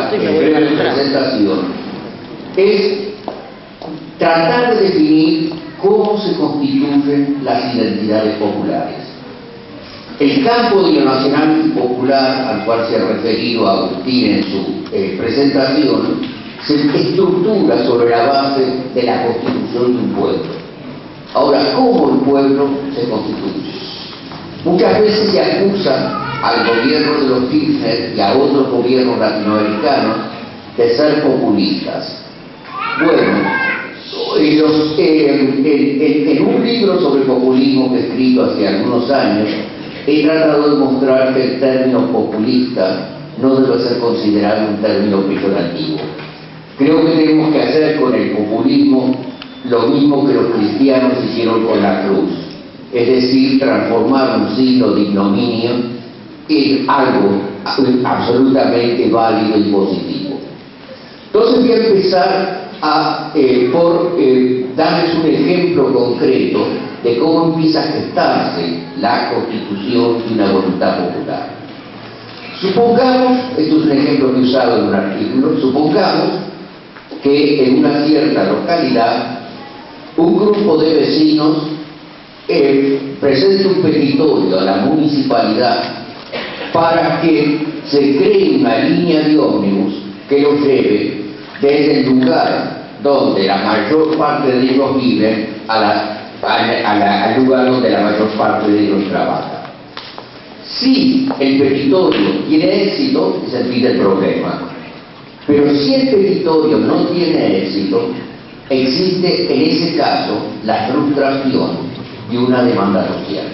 esta breve presentación es tratar de definir cómo se constituyen las identidades populares. El campo de lo nacional y popular, al cual se ha referido Agustín en su presentación, se estructura sobre la base de la constitución de un pueblo. Ahora, ¿cómo el pueblo se constituye? Muchas veces se acusa al gobierno de los Kirchner y a otros gobiernos latinoamericanos de ser populistas. Bueno, en un libro sobre populismo que he escrito hace algunos años, he tratado de mostrar que el término populista no debe ser considerado un término peyorativo. Creo que tenemos que hacer con el populismo lo mismo que los cristianos hicieron con la cruz, es decir, transformar un signo de ignominio en algo absolutamente válido y positivo. Entonces voy a empezar por darles un ejemplo concreto de cómo empieza a gestarse la constitución de una voluntad popular. Supongamos, esto es un ejemplo que he usado en un artículo, supongamos que en una cierta localidad un grupo de vecinos presenta un petitorio a la municipalidad para que se cree una línea de ómnibus que los lleve desde el lugar donde la mayor parte de ellos viven al lugar donde la mayor parte de ellos trabaja. Si el petitorio tiene éxito, es el fin del problema. Pero si el petitorio no tiene éxito, existe en ese caso la frustración de una demanda social.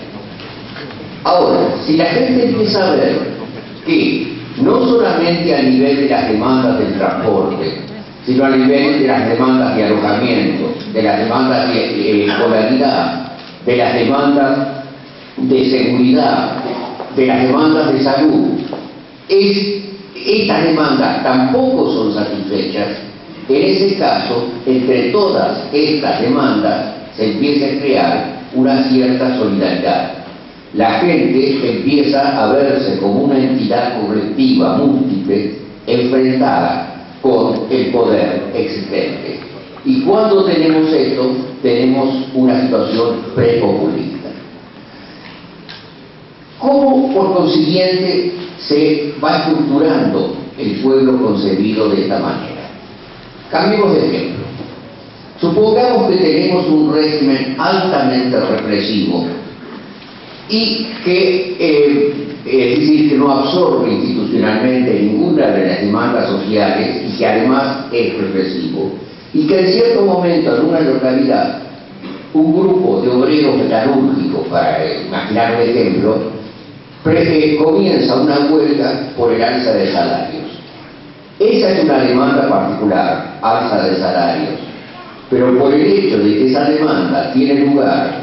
Ahora, si la gente empieza a ver que no solamente a nivel de las demandas del transporte, sino a nivel de las demandas de alojamiento, de las demandas de escolaridad, de las demandas de seguridad, de las demandas de salud, estas demandas tampoco son satisfechas, en ese caso, entre todas estas demandas se empieza a crear una cierta solidaridad. La gente empieza a verse como una entidad colectiva múltiple enfrentada con el poder existente. Y cuando tenemos esto, tenemos una situación prepopulista. ¿Cómo, por consiguiente, se va estructurando el pueblo concebido de esta manera? Cambiemos de ejemplo. Supongamos que tenemos un régimen altamente represivo y que, es decir, que no absorbe institucionalmente ninguna de las demandas sociales y que además es represivo. Y que en cierto momento en una localidad un grupo de obreros metalúrgicos, para imaginar un ejemplo, comienza una huelga por el alza de salarios. Esa es una demanda particular, alza de salarios, pero por el hecho de que esa demanda tiene lugar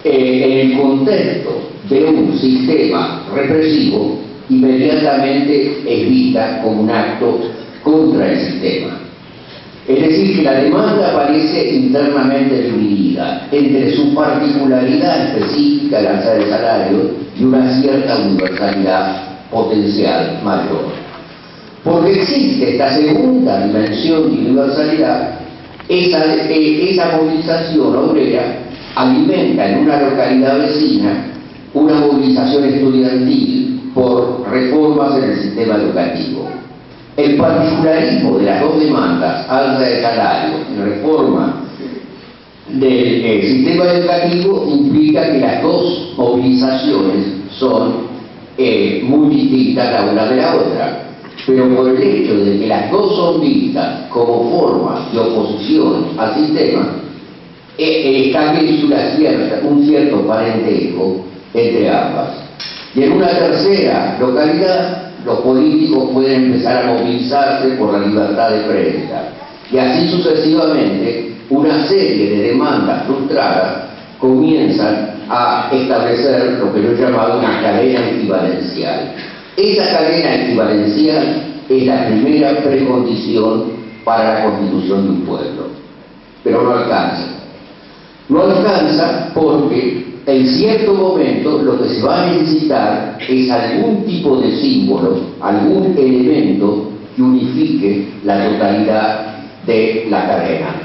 en el contexto de un sistema represivo, inmediatamente es vista como un acto contra el sistema. Es decir, que la demanda aparece internamente dividida entre su particularidad específica, el alza de salarios, y una cierta universalidad potencial mayor. Porque existe esta segunda dimensión de universalidad, esa movilización obrera alimenta en una localidad vecina una movilización estudiantil por reformas en el sistema educativo. El particularismo de las dos demandas, alza de salario y reforma del sistema educativo, implica que las dos movilizaciones son muy distintas la una de la otra. Pero por el hecho de que las dos son vistas como formas de oposición al sistema, establece un cierto parentesco entre ambas. Y en una tercera localidad, los políticos pueden empezar a movilizarse por la libertad de prensa. Y así sucesivamente, una serie de demandas frustradas comienzan a establecer lo que yo he llamado una cadena equivalencial. Esa cadena equivalencial es la primera precondición para la constitución de un pueblo. Pero no alcanza. No alcanza porque en cierto momento lo que se va a necesitar es algún tipo de símbolo, algún elemento que unifique la totalidad de la cadena.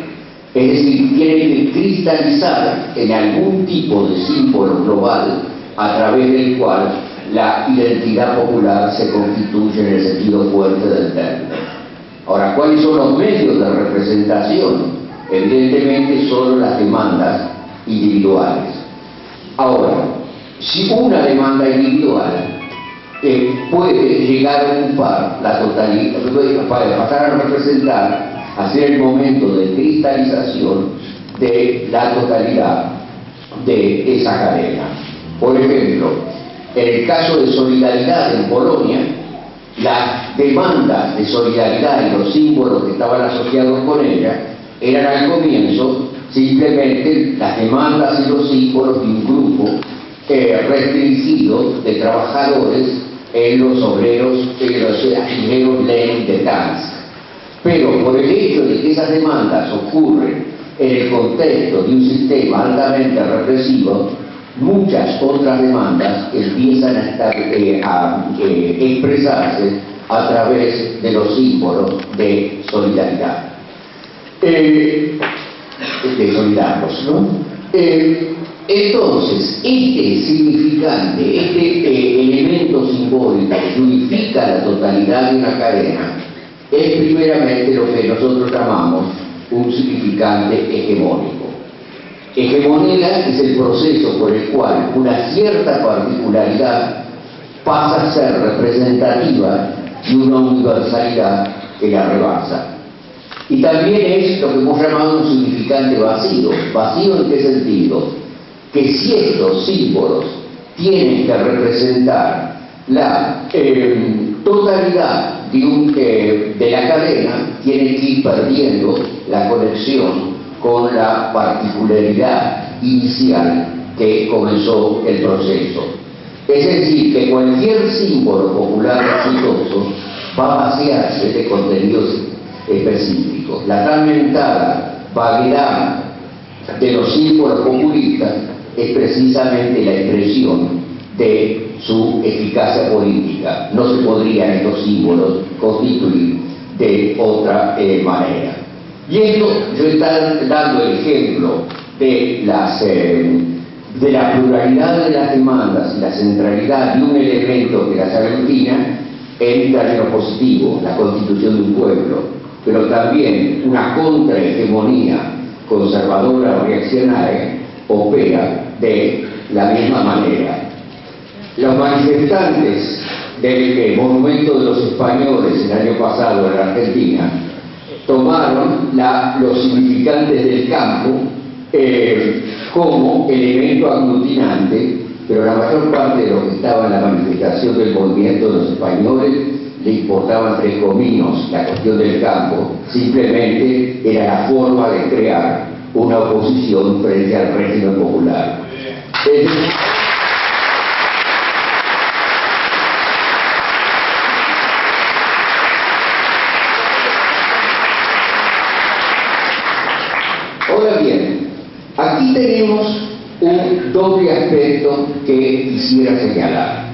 Es decir, tiene que cristalizar en algún tipo de símbolo global a través del cual la identidad popular se constituye en el sentido fuerte del término. Ahora, ¿cuáles son los medios de representación? Evidentemente solo las demandas individuales. Ahora, si una demanda individual puede llegar a ocupar la totalidad, para pasar a representar, hacer el momento de cristalización de la totalidad de esa cadena. Por ejemplo, en el caso de solidaridad en Polonia, las demandas de solidaridad y los símbolos que estaban asociados con ella eran al comienzo simplemente las demandas y los símbolos de un grupo restringido de trabajadores en los obreros, en los ingenieros Lenin de Dansk. Pero por el hecho de que esas demandas ocurren en el contexto de un sistema altamente represivo, muchas otras demandas empiezan a expresarse a través de los símbolos de solidaridad. De solidarios, ¿no? Entonces, este significante, este elemento simbólico que unifica la totalidad de una cadena, es primeramente lo que nosotros llamamos un significante hegemónico. Hegemonía es el proceso por el cual una cierta particularidad pasa a ser representativa de una universalidad que la rebasa. Y también es lo que hemos llamado un significante vacío. ¿Vacío en qué sentido? Que si estos símbolos tienen que representar la totalidad de la cadena, tienen que ir perdiendo la conexión con la particularidad inicial que comenzó el proceso. Es decir, que cualquier símbolo popular exitoso va a vaciarse de contenidos específicos. La tan mentada vaguedad de los símbolos populistas es precisamente la expresión de su eficacia política. No se podrían estos símbolos constituir de otra manera. Y esto, yo estoy dando el ejemplo de la pluralidad de las demandas y la centralidad de un elemento que las aglutina en términos positivos, la constitución de un pueblo, pero también una contrahegemonía conservadora o reaccionaria opera de la misma manera. Los manifestantes del Monumento de los Españoles el año pasado en la Argentina tomaron los significantes del campo como elemento aglutinante, pero la mayor parte de los que estaban en la manifestación del movimiento de los españoles le importaban tres cominos la cuestión del campo, simplemente era la forma de crear una oposición frente al régimen popular. Ahora bien, aquí tenemos un doble aspecto que quisiera señalar.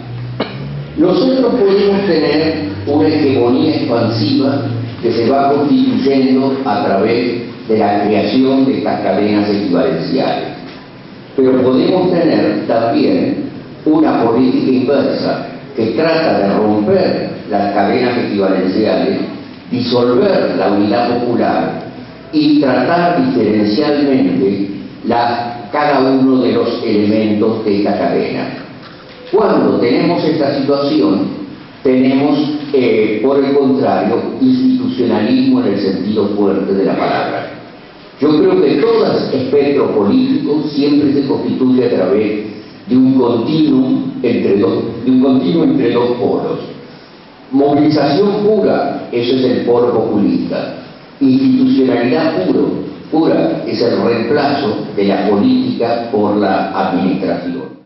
Nosotros podemos tener una hegemonía expansiva que se va constituyendo a través de la creación de estas cadenas equivalenciales. Pero podemos tener también una política inversa que trata de romper las cadenas equivalenciales, disolver la unidad popular y tratar diferencialmente cada uno de los elementos de esta cadena. Cuando tenemos esta situación, tenemos, por el contrario, institucionalismo en el sentido fuerte de la palabra. Yo creo que todo espectro político siempre se constituye a través de un continuum entre dos polos. Movilización pura, eso es el polo populista. Institucionalidad pura es el reemplazo de la política por la administración.